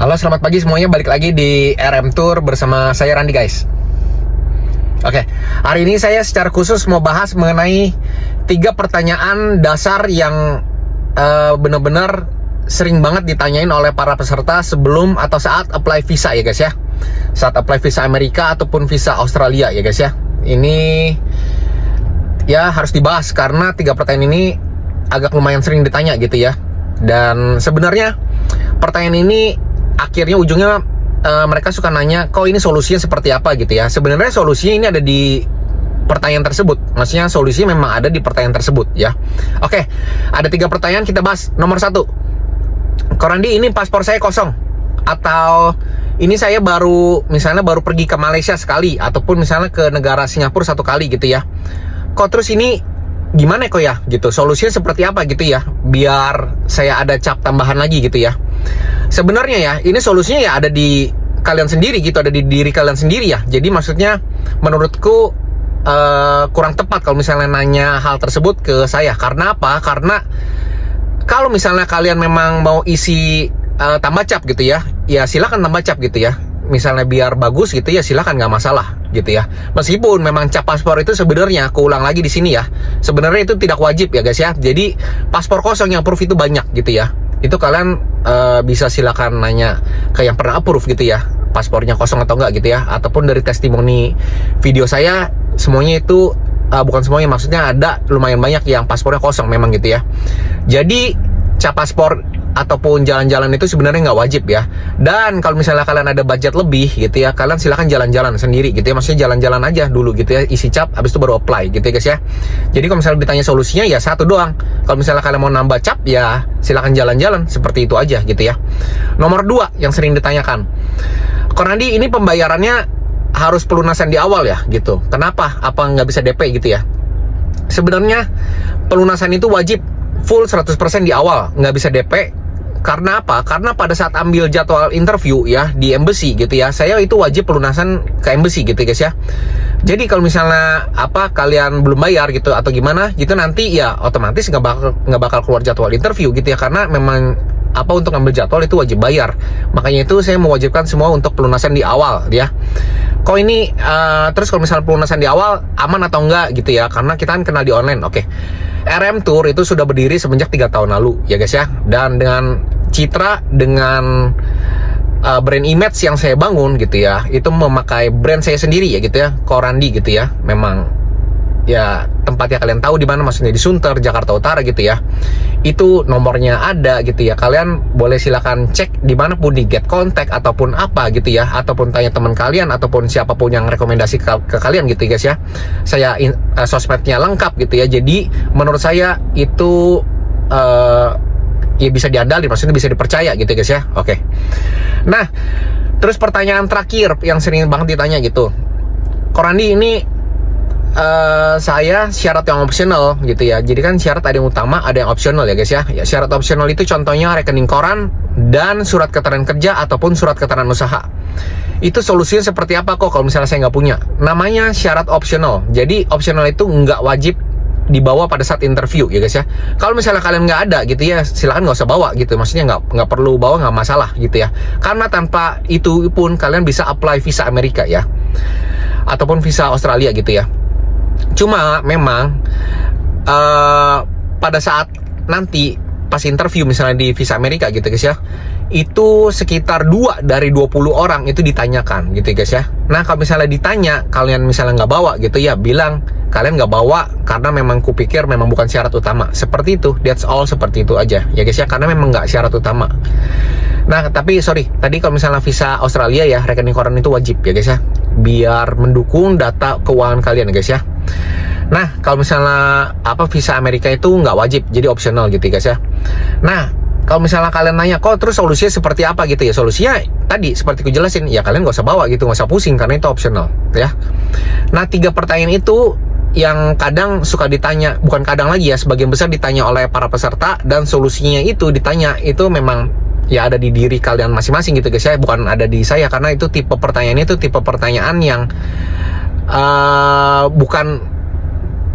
Halo, selamat pagi semuanya. Balik lagi di RM Tour bersama saya Randi, guys. Oke, hari ini saya secara khusus mau bahas mengenai 3 pertanyaan dasar yang benar-benar sering banget ditanyain oleh para peserta sebelum atau saat apply visa ya guys ya. Saat apply visa Amerika ataupun visa Australia ya guys ya. Ini ya harus dibahas karena 3 pertanyaan ini agak lumayan sering ditanya gitu ya. Dan sebenarnya pertanyaan ini akhirnya ujungnya mereka suka nanya, kok ini solusinya seperti apa gitu ya. Sebenarnya solusinya ini ada di pertanyaan tersebut. Maksudnya solusi memang ada di pertanyaan tersebut ya. Oke, ada 3 pertanyaan kita bahas. Nomor 1, Korandi, ini paspor saya kosong, atau ini saya misalnya baru pergi ke Malaysia sekali, ataupun misalnya ke negara Singapura 1 kali gitu ya. Kok terus ini gimana kok ya gitu, solusinya seperti apa gitu ya, biar saya ada cap tambahan lagi gitu ya. Sebenarnya ya, ini solusinya ya ada di kalian sendiri gitu, ada di diri kalian sendiri ya. Jadi maksudnya menurutku kurang tepat kalau misalnya nanya hal tersebut ke saya. Karena apa? Karena kalau misalnya kalian memang mau isi tambah cap gitu ya, ya silakan tambah cap gitu ya. Misalnya biar bagus gitu ya, silakan, nggak masalah gitu ya. Meskipun memang cap paspor itu sebenarnya, aku ulang lagi di sini ya, sebenarnya itu tidak wajib ya guys ya. Jadi paspor kosong yang approve itu banyak gitu ya. Itu kalian bisa silakan nanya ke yang pernah approve gitu ya, paspornya kosong atau enggak gitu ya. Ataupun dari testimoni video saya, semuanya itu bukan semuanya, maksudnya ada lumayan banyak yang paspornya kosong memang gitu ya. Jadi cap paspor ataupun jalan-jalan itu sebenarnya nggak wajib ya. Dan kalau misalnya kalian ada budget lebih gitu ya, kalian silahkan jalan-jalan sendiri gitu ya. Maksudnya jalan-jalan aja dulu gitu ya, isi cap, habis itu baru apply gitu ya guys ya. Jadi kalau misalnya ditanya solusinya ya 1 doang. Kalau misalnya kalian mau nambah cap ya silahkan jalan-jalan, seperti itu aja gitu ya. Nomor 2 yang sering ditanyakan, Korandi, ini pembayarannya harus pelunasan di awal ya gitu, kenapa? Apa nggak bisa DP gitu ya? Sebenarnya pelunasan itu wajib full 100% di awal, nggak bisa DP. Karena apa? Karena pada saat ambil jadwal interview ya di embassy gitu ya, saya itu wajib pelunasan ke embassy gitu guys ya. Jadi kalau misalnya kalian belum bayar gitu atau gimana gitu, nanti ya otomatis nggak bakal keluar jadwal interview gitu ya. Karena memang untuk ambil jadwal itu wajib bayar. Makanya itu saya mewajibkan semua untuk pelunasan di awal ya. Kok ini terus kalau misalnya pelunasan di awal aman atau enggak gitu ya, karena kita kan kenal di online. Oke, RM Tour itu sudah berdiri semenjak 3 tahun lalu ya guys ya. Dan dengan citra, dengan brand image yang saya bangun gitu ya, itu memakai brand saya sendiri ya gitu ya, Korandi gitu ya. Memang ya tempatnya kalian tahu di mana, maksudnya di Sunter, Jakarta Utara gitu ya. Itu nomornya ada gitu ya. Kalian boleh silakan cek dimanapun, di get contact ataupun apa gitu ya, ataupun tanya teman kalian ataupun siapapun yang rekomendasi ke kalian gitu guys ya. Saya sosmednya lengkap gitu ya. Jadi menurut saya itu ya bisa diandalkan, maksudnya bisa dipercaya gitu guys ya. Oke. Nah, terus pertanyaan terakhir yang sering banget ditanya gitu, Korandi, ini saya syarat yang optional gitu ya. Jadi kan syarat ada yang utama, ada yang optional ya guys ya. Ya, syarat optional itu contohnya rekening koran dan surat keterangan kerja ataupun surat keterangan usaha. Itu solusinya seperti apa kok kalau misalnya saya nggak punya? Namanya syarat optional. Jadi optional itu nggak wajib dibawa pada saat interview ya guys ya. Kalau misalnya kalian nggak ada gitu ya, silakan nggak usah bawa gitu. Maksudnya nggak perlu bawa, nggak masalah gitu ya. Karena tanpa itu pun kalian bisa apply visa Amerika ya, ataupun visa Australia gitu ya. Cuma memang pada saat nanti pas interview misalnya di visa Amerika gitu guys ya, itu sekitar 2 dari 20 orang itu ditanyakan gitu guys ya. Nah kalau misalnya ditanya kalian misalnya nggak bawa gitu ya, bilang kalian nggak bawa karena memang kupikir memang bukan syarat utama. Seperti itu, that's all, seperti itu aja ya guys ya, karena memang nggak syarat utama. Nah tapi sorry, tadi kalau misalnya visa Australia ya, rekening koran itu wajib ya guys ya, biar mendukung data keuangan kalian ya guys ya. Nah kalau misalnya visa Amerika itu nggak wajib, jadi optional gitu guys ya. Nah kalau misalnya kalian nanya, kok terus solusinya seperti apa gitu ya, solusinya tadi seperti aku jelasin ya, kalian nggak usah bawa gitu, nggak usah pusing karena itu optional ya. Nah 3 pertanyaan itu yang kadang suka ditanya, bukan kadang lagi ya, sebagian besar ditanya oleh para peserta, dan solusinya itu ditanya itu memang ya ada di diri kalian masing-masing gitu guys ya, bukan ada di saya. Karena itu tipe pertanyaan yang bukan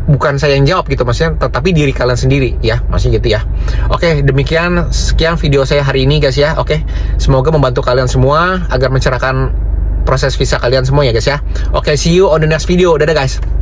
bukan saya yang jawab gitu, maksudnya tetapi diri kalian sendiri ya, masih gitu ya. Oke, demikian sekian video saya hari ini guys ya. Oke, semoga membantu kalian semua agar mencerahkan proses visa kalian semua ya guys ya. Oke, see you on the next video. Dadah guys.